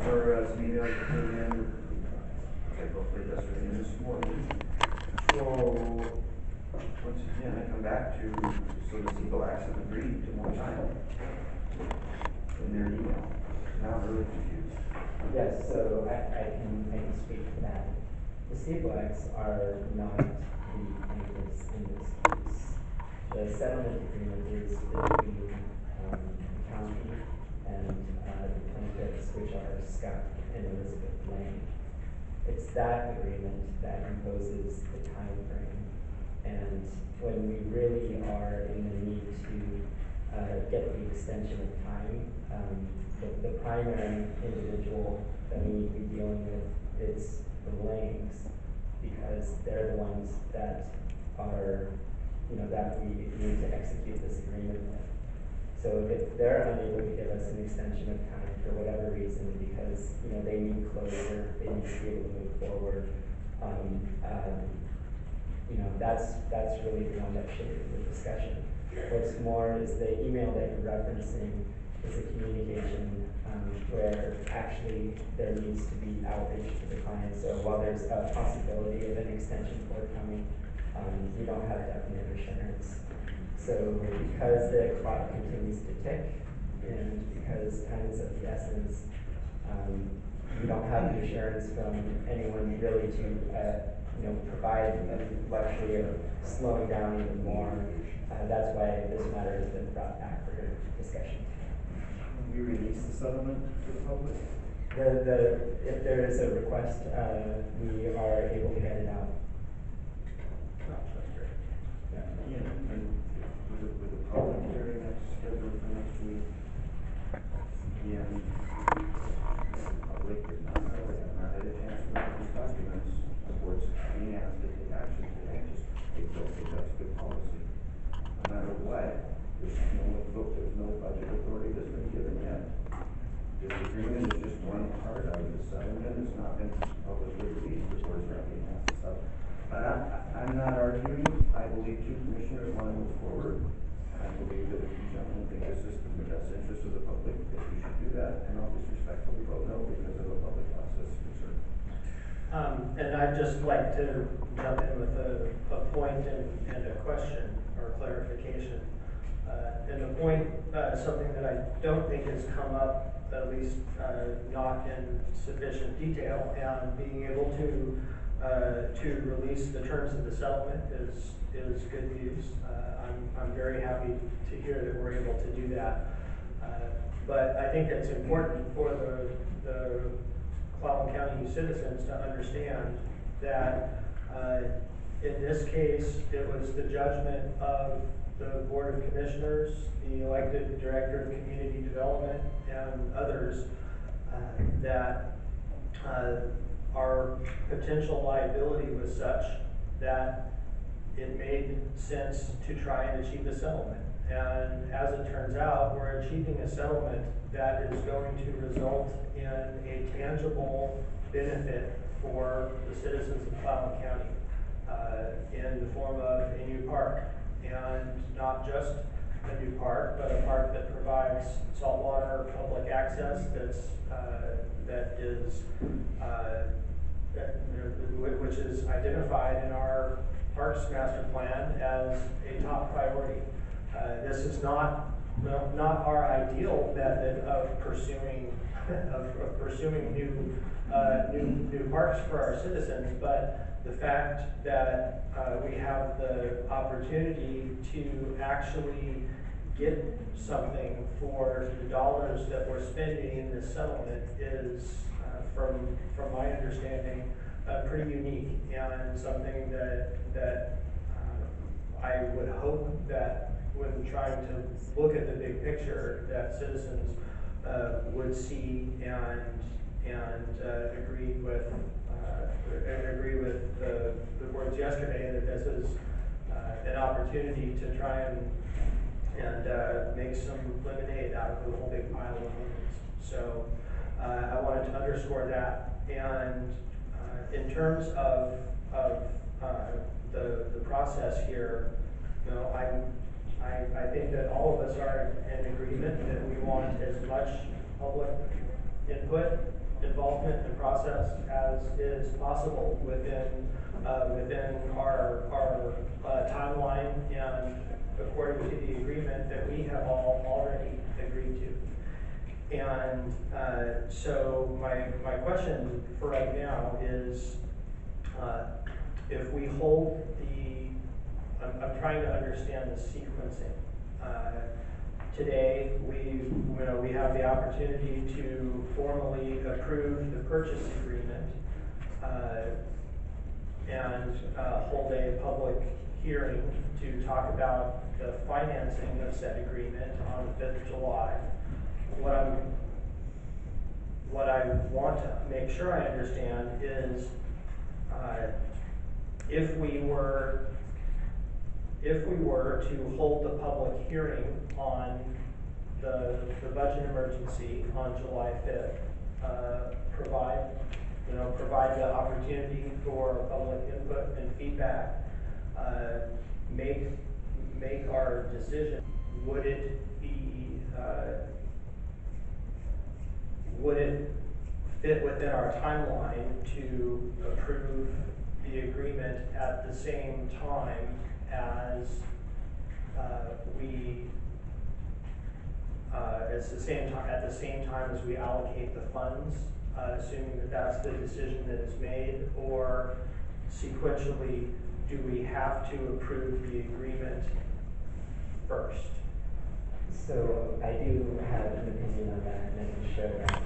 or some emails that came in, like hopefully yesterday and this morning. So, once again, I come back to, so the Seagull Acts have agreed to more time in their email. Now I'm really confused. Yes, so I can speak to that. The staplex are not the plaintiffs in this case. The settlement agreement is between the county and the plaintiffs, which are Scott and Elizabeth Lang. It's that agreement that imposes the time frame. And when we really are in the need to get the extension of time, the primary individual that we need to be dealing with is the Langs, because they're the ones that are, that we need to execute this agreement with. So if they're unable to give us an extension of time for whatever reason, because, they need closure, they need to be able to move forward, that's really the one that shaped the discussion. What's more is the email that you're referencing is a communication where actually there needs to be outreach to the client. So while there's a possibility of an extension forthcoming, we don't have definite assurance. So because the clock continues to tick and because time is of the essence, we don't have the assurance from anyone really to provide the luxury of slowing down even more. That's why this matter has been brought back for discussion. We release the settlement to the public? If there is a request, we are able to get it out. Yeah, and with the public hearing that's scheduled for next week, again, the public is not had a chance to look at these documents. The board's being asked to take action today. They don't think that's good policy. No matter what, there's no budget authority that's been given yet. This agreement is just one part of the settlement. It's not been publicly released. The board's not being asked to settle. But I'm not arguing. I believe two commissioners want to move forward. I believe that if you gentlemen think this is in the best interest of the public, that you should do that. And I'll just respectfully vote no because of a public process concern. And I'd just like to jump in with a point and a question or clarification. And the point, something that I don't think has come up, at least not in sufficient detail, and being able to release the terms of the settlement is good news. I'm very happy to hear that we're able to do that. But I think it's important for the Clallam County citizens to understand that in this case, it was the judgment of the Board of Commissioners, the elected Director of Community Development, and others that our potential liability was such that it made sense to try and achieve a settlement. And as it turns out, we're achieving a settlement that is going to result in a tangible benefit for the citizens of Clallam County in the form of a new park. And not just a new park, but a park that provides saltwater public access which is identified in our Parks Master Plan as a top priority. This is not our ideal method of pursuing new parks for our citizens, but the fact that we have the opportunity to actually get something for the dollars that we're spending in this settlement is, from my understanding, pretty unique and something that I would hope that when trying to look at the big picture, that citizens would see and agree with the words yesterday that this is an opportunity to try and make some lemonade out of the whole big pile of lemons. So I wanted to underscore that. And in terms of the process here, I think that all of us are in agreement that we want as much public input involvement and process as is possible within our timeline and according to the agreement that we have all already agreed to. And so my question for right now is, if we hold I'm trying to understand the sequencing. Today, we have the opportunity to formally approve the purchase agreement and hold a public hearing to talk about the financing of said agreement on the 5th of July. What I want to make sure I understand is if we were to hold the public hearing on the budget emergency on July 5th, provide the opportunity for public input and feedback, make our decision, would it fit within our timeline to approve the agreement at the same time as at the same time as we allocate the funds, assuming that that's the decision that is made, or sequentially, do we have to approve the agreement first? So I do have an opinion on that, and I can share that.